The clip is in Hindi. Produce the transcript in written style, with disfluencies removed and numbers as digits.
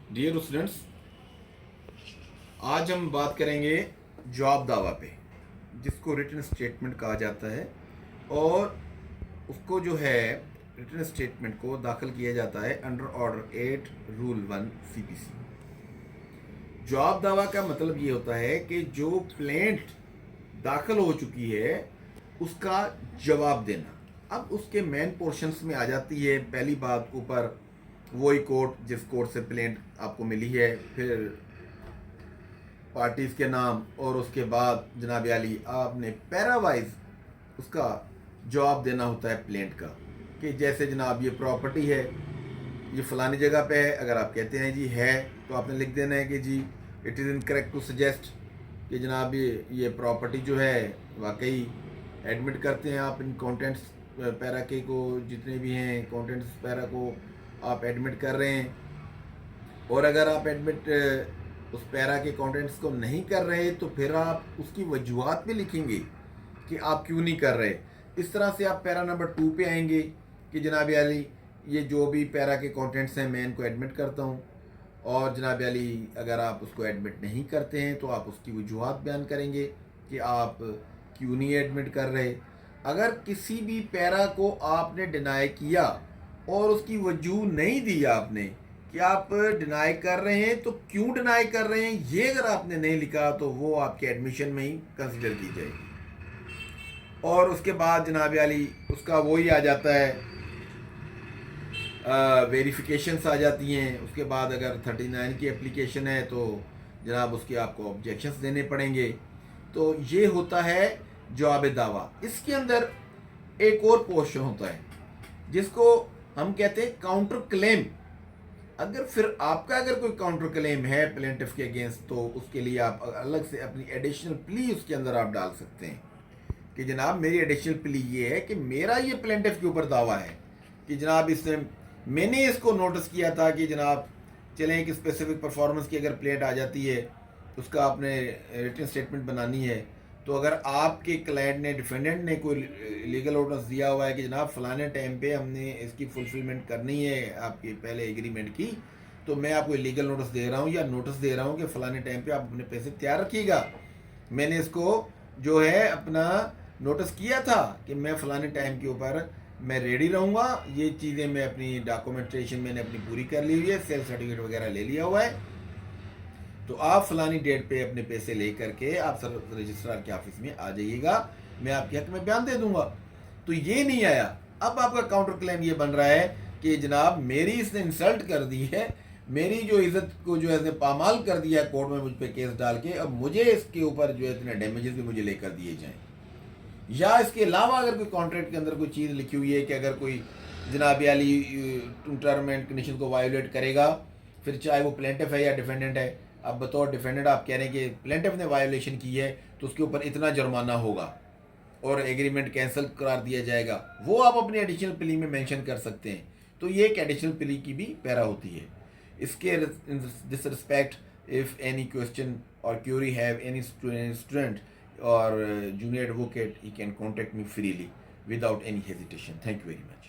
डियर स्टूडेंट्स, आज हम बात करेंगे जॉब दावा पे, जिसको रिटन स्टेटमेंट कहा जाता है। और उसको जो है रिटन स्टेटमेंट को दाखिल किया जाता है under order 8 rule 1 CPC. Job दावा का मतलब ये होता है कि जो प्लेंट दाखिल हो चुकी है उसका जवाब देना। अब उसके मेन पोर्शंस में आ जाती है पहली बात, ऊपर वही कोर्ट जिस कोर्ट से प्लेंट आपको मिली है, फिर पार्टीज के नाम, और उसके बाद जनाब आली आपने पैरावाइज उसका जवाब देना होता है प्लेंट का, कि जैसे जनाब ये प्रॉपर्टी है, ये फलानी जगह पे है। अगर आप कहते हैं जी है तो आपने लिख देना है कि जी it is incorrect to suggest कि जनाब ये प्रॉपर्टी जो है वाकई एडमिट करते हैं आप इन कंटेंट्स पैरा के को, जितने भी हैं कंटेंट्स पैरा को आप एडमिट कर रहे हैं। और अगर आप एडमिट उस पैरा के कंटेंट्स को नहीं कर रहे तो फिर आप उसकी वजूहत भी लिखेंगे कि आप क्यों नहीं कर रहे। इस तरह से आप पैरा नंबर 2 पे आएंगे कि जनाब अली ये जो भी पैरा के कंटेंट्स हैं मैं इनको एडमिट करता हूँ, और जनाब अली अगर आप उसको एडमिट नहीं करते हैं तो आप उसकी वजूहत बयान करेंगे कि आप क्यों नहीं एडमिट कर रहे। अगर किसी भी पैरा को आपने डिनाई किया और उसकी वजूह नहीं दी आपने कि आप डिनाई कर रहे हैं तो क्यों डिनाई कर रहे हैं, ये अगर आपने नहीं लिखा तो वो आपके एडमिशन में ही कंसिडर की जाएगी। और उसके बाद जनाब अली उसका वही आ जाता है, वेरिफिकेशंस आ जाती हैं। उसके बाद अगर 39 की एप्लीकेशन है तो जनाब उसके आपको ऑब्जेक्शंस देने पड़ेंगे। तो ये होता है जवाब दावा। इसके अंदर एक और पोर्शन होता है जिसको हम कहते हैं काउंटर क्लेम। अगर फिर आपका अगर कोई काउंटर क्लेम है प्लेंटिफ के अगेंस्ट तो उसके लिए आप अलग से अपनी एडिशनल प्ली उसके अंदर आप डाल सकते हैं कि जनाब मेरी एडिशनल प्ली ये है कि मेरा ये प्लेंटिफ के ऊपर दावा है कि जनाब इसने मैंने इसको नोटिस किया था कि जनाब चलें एक स्पेसिफिक परफॉर्मेंस की अगर प्लेट आ जाती है उसका आपने रिटन स्टेटमेंट बनानी है। तो अगर आपके क्लाइंट ने डिफेंडेंट ने कोई लीगल नोटिस दिया हुआ है कि जनाब फलाने टाइम पे हमने इसकी फुलफिलमेंट करनी है आपके पहले एग्रीमेंट की, तो मैं आपको लीगल नोटिस दे रहा हूँ या नोटिस दे रहा हूँ कि फलाने टाइम पे आप अपने पैसे तैयार रखिएगा। मैंने इसको जो है अपना नोटिस किया था कि मैं फलाने टाइम के ऊपर मैं रेडी रहूँगा। ये चीज़ें मैं अपनी डॉक्यूमेंटेशन मैंने अपनी पूरी कर ली हुई है, सेल्फ सर्टिफिकेट वगैरह ले लिया हुआ है। तो आप फलानी डेट पे अपने पैसे ले करके आप सर रजिस्ट्रार के ऑफिस में आ जाइएगा, मैं आपके हक में बयान दे दूंगा। तो ये नहीं आया। अब आपका काउंटर क्लेम ये बन रहा है कि जनाब मेरी इसने इंसल्ट कर दी है, मेरी जो इज्जत को जो है पामाल कर दिया है कोर्ट में मुझ पर केस डाल के, अब मुझे इसके ऊपर जो है इतने डैमेजेस भी मुझे लेकर दिए जाएं। या इसके अलावा अगर कोई कॉन्ट्रैक्ट के अंदर कोई चीज़ लिखी हुई है कि अगर कोई जनाब अली टर्म एंड कंडीशन को वायोलेट करेगा, फिर चाहे वो प्लेंटिफ है या डिफेंडेंट है, अब बतौर डिफेंडेंट आप कह रहे हैं कि प्लेंटिफ ने वायोलेशन की है तो उसके ऊपर इतना जुर्माना होगा और एग्रीमेंट कैंसिल करार दिया जाएगा, वो आप अपनी एडिशनल प्ली में मेंशन कर सकते हैं। तो ये एक एडिशनल प्ली की भी पैरा होती है। इसके this respect if any question or query have any student or junior advocate, he can contact me freely without any hesitation. Thank you very much.